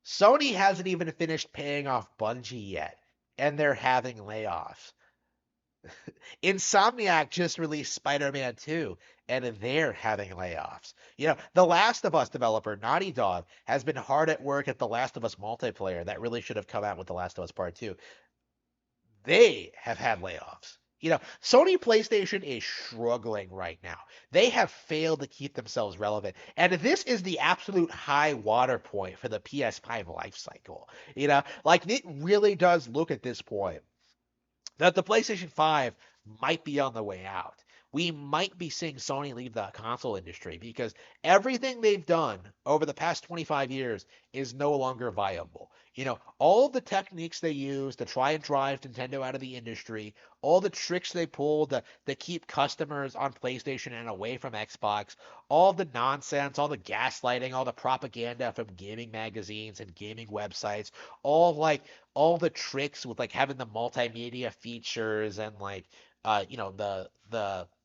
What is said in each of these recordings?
Sony hasn't even finished paying off Bungie yet, and they're having layoffs. Insomniac just released Spider-Man 2, and they're having layoffs. The Last of Us developer, Naughty Dog, has been hard at work at The Last of Us multiplayer. That really should have come out with The Last of Us Part 2. They have had layoffs. Sony PlayStation is struggling right now. They have failed to keep themselves relevant. And this is the absolute high water point for the PS5 life cycle. Like it really does look at this point that the PlayStation 5 might be on the way out. We might be seeing Sony leave the console industry because everything they've done over the past 25 years is no longer viable. All of the techniques they use to try and drive Nintendo out of the industry, all the tricks they pulled to keep customers on PlayStation and away from Xbox, all the nonsense, all the gaslighting, all the propaganda from gaming magazines and gaming websites, all the tricks with like having the multimedia features and like the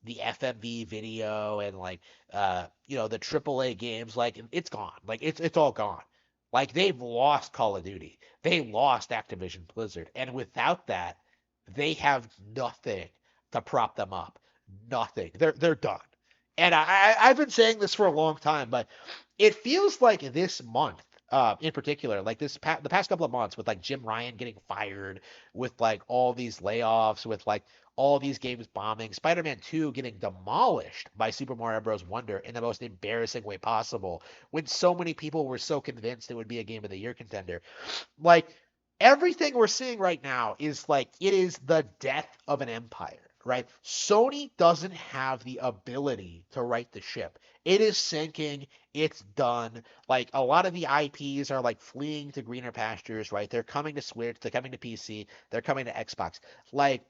FMV video and like the AAA games, like it's gone. Like it's all gone. Like they've lost Call of Duty. They lost Activision Blizzard. And without that, they have nothing to prop them up. Nothing. They're done. And I've been saying this for a long time, but it feels like this month, in particular, like the past couple of months, with like Jim Ryan getting fired, with like all these layoffs, with like all these games bombing, Spider-Man 2 getting demolished by Super Mario Bros. Wonder in the most embarrassing way possible, when so many people were so convinced it would be a Game of the Year contender. Like everything we're seeing right now is like it is the death of an empire, right? Sony doesn't have the ability to right the ship. It is sinking. It's done. Like a lot of the IPs are like fleeing to greener pastures, right? They're coming to Switch, they're coming to PC, they're coming to Xbox. Like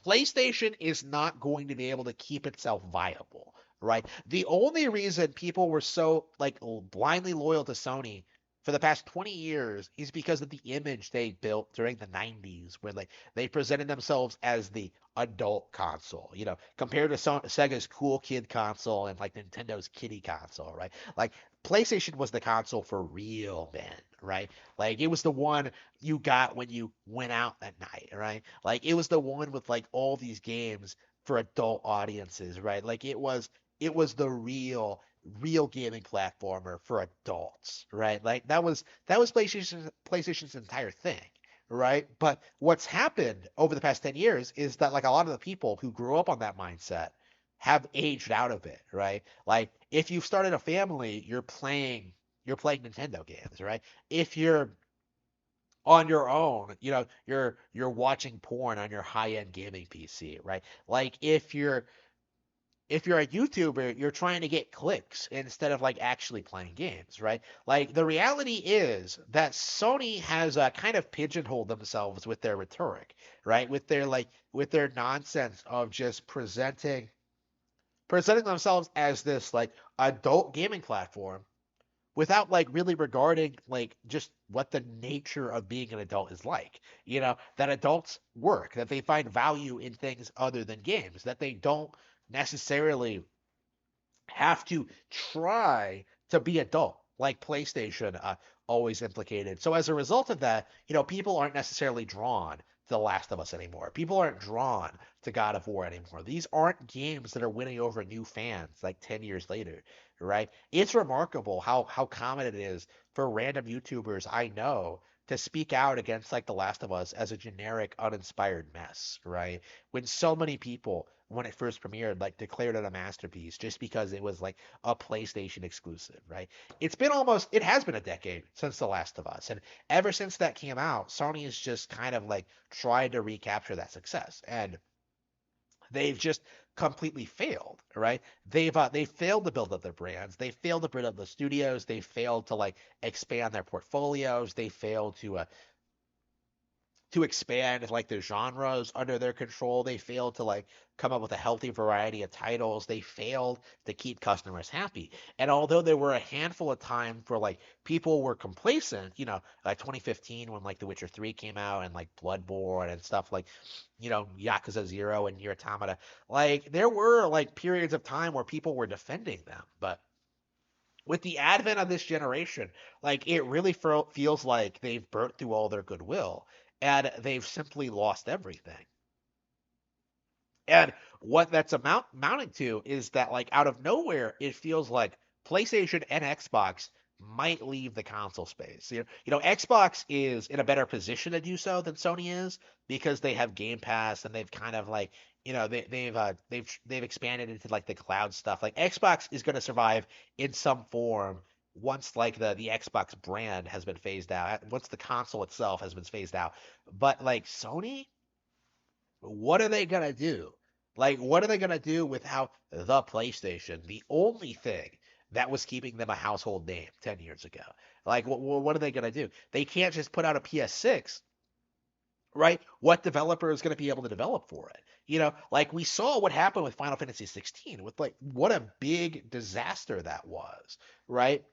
PlayStation is not going to be able to keep itself viable, right? The only reason people were so like blindly loyal to Sony for the past 20 years is because of the image they built during the 90s, where they presented themselves as the adult console, compared to Sega's cool kid console and like Nintendo's kiddie console, right? Like PlayStation was the console for real men, right? Like it was the one you got when you went out at night, right? Like it was the one with like all these games for adult audiences, right? Like it was the real gaming platformer for adults, right? Like that was PlayStation's entire thing, right? But what's happened over the past 10 years is that like a lot of the people who grew up on that mindset have aged out of it, right? Like if you've started a family, you're playing Nintendo games, right? If you're on your own, you're watching porn on your high-end gaming PC, right? Like if you're a YouTuber, you're trying to get clicks instead of like actually playing games, right? Like the reality is that Sony has kind of pigeonholed themselves with their rhetoric, right? With their nonsense of just presenting themselves as this like adult gaming platform without like really regarding like just what the nature of being an adult is like. That adults work, that they find value in things other than games, that they don't necessarily have to try to be adult like PlayStation always implicated. So as a result of that, people aren't necessarily drawn to The Last of Us anymore. People aren't drawn to God of War anymore. These aren't games that are winning over new fans like 10 years later, right? It's remarkable how common it is for random YouTubers I know to speak out against like The Last of Us as a generic uninspired mess, right? When so many people when it first premiered like declared it a masterpiece just because it was like a PlayStation exclusive, right? It has been a decade since The Last of Us, and ever since that came out, Sony has just kind of like tried to recapture that success, and they've just completely failed, right? They failed to build up their brands, they failed to build up the studios, they failed to like expand their portfolios, they failed to expand like the genres under their control. They failed to like come up with a healthy variety of titles. They failed to keep customers happy. And although there were a handful of times where like people were complacent, like 2015 when like The Witcher 3 came out and like Bloodborne and stuff like, Yakuza 0 and Nier Automata, like there were like periods of time where people were defending them, but with the advent of this generation, like it really feels like they've burnt through all their goodwill and they've simply lost everything. And what that's amounting to is that like out of nowhere, it feels like PlayStation and Xbox might leave the console space. Xbox is in a better position to do so than Sony is because they have Game Pass and they've kind of like they've expanded into like the cloud stuff. Like Xbox is going to survive in some form once like the Xbox brand has been phased out, once the console itself has been phased out. But like Sony, what are they gonna do? Like, what are they gonna do without the PlayStation, the only thing that was keeping them a household name 10 years ago? Like, what are they gonna do? They can't just put out a PS6, right? What developer is gonna be able to develop for it? Like we saw what happened with Final Fantasy 16, with like what a big disaster that was, right?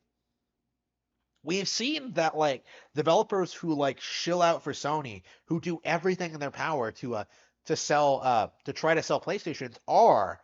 We've seen that like developers who like shill out for Sony, who do everything in their power to try to sell PlayStations, are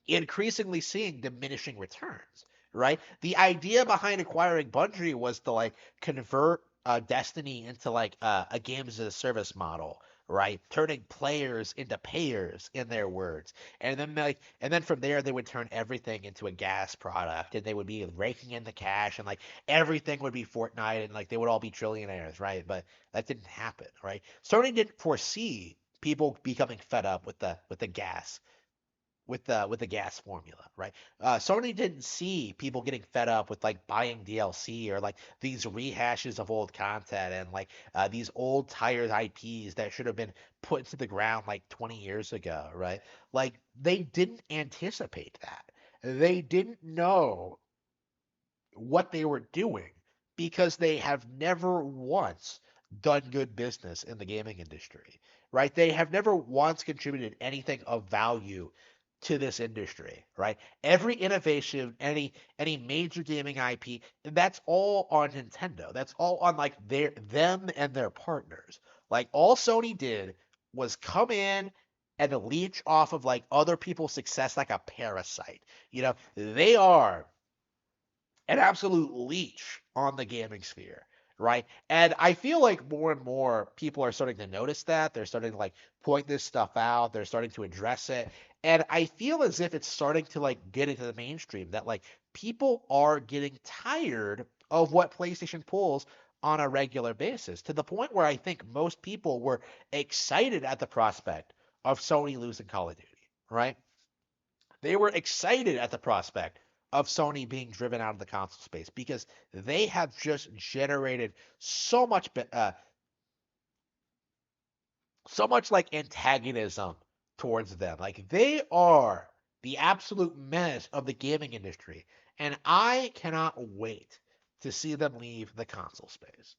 increasingly seeing diminishing returns, right? The idea behind acquiring Bungie was to like convert Destiny into like a games as a service model, right? Turning players into payers, in their words. And then from there they would turn everything into a gas product and they would be raking in the cash and like everything would be Fortnite and like they would all be trillionaires, right? But that didn't happen, right? Sony didn't foresee people becoming fed up with the gas formula, right? Sony didn't see people getting fed up with like buying DLC or like these rehashes of old content and like these old tired IPs that should have been put into the ground like 20 years ago, right? Like they didn't anticipate that. They didn't know what they were doing because they have never once done good business in the gaming industry, right? They have never once contributed anything of value to this industry, right? Every innovation, any major gaming IP, that's all on Nintendo. That's all on like them and their partners. Like all Sony did was come in and leech off of like other people's success like a parasite. They are an absolute leech on the gaming sphere, right? And I feel like more and more people are starting to notice that. They're starting to like point this stuff out. They're starting to address it. And I feel as if it's starting to like get into the mainstream that like people are getting tired of what PlayStation pulls on a regular basis to the point where I think most people were excited at the prospect of Sony losing Call of Duty, right? They were excited at the prospect of Sony being driven out of the console space because they have just generated so much like antagonism towards them. Like they are the absolute menace of the gaming industry, and I cannot wait to see them leave the console space.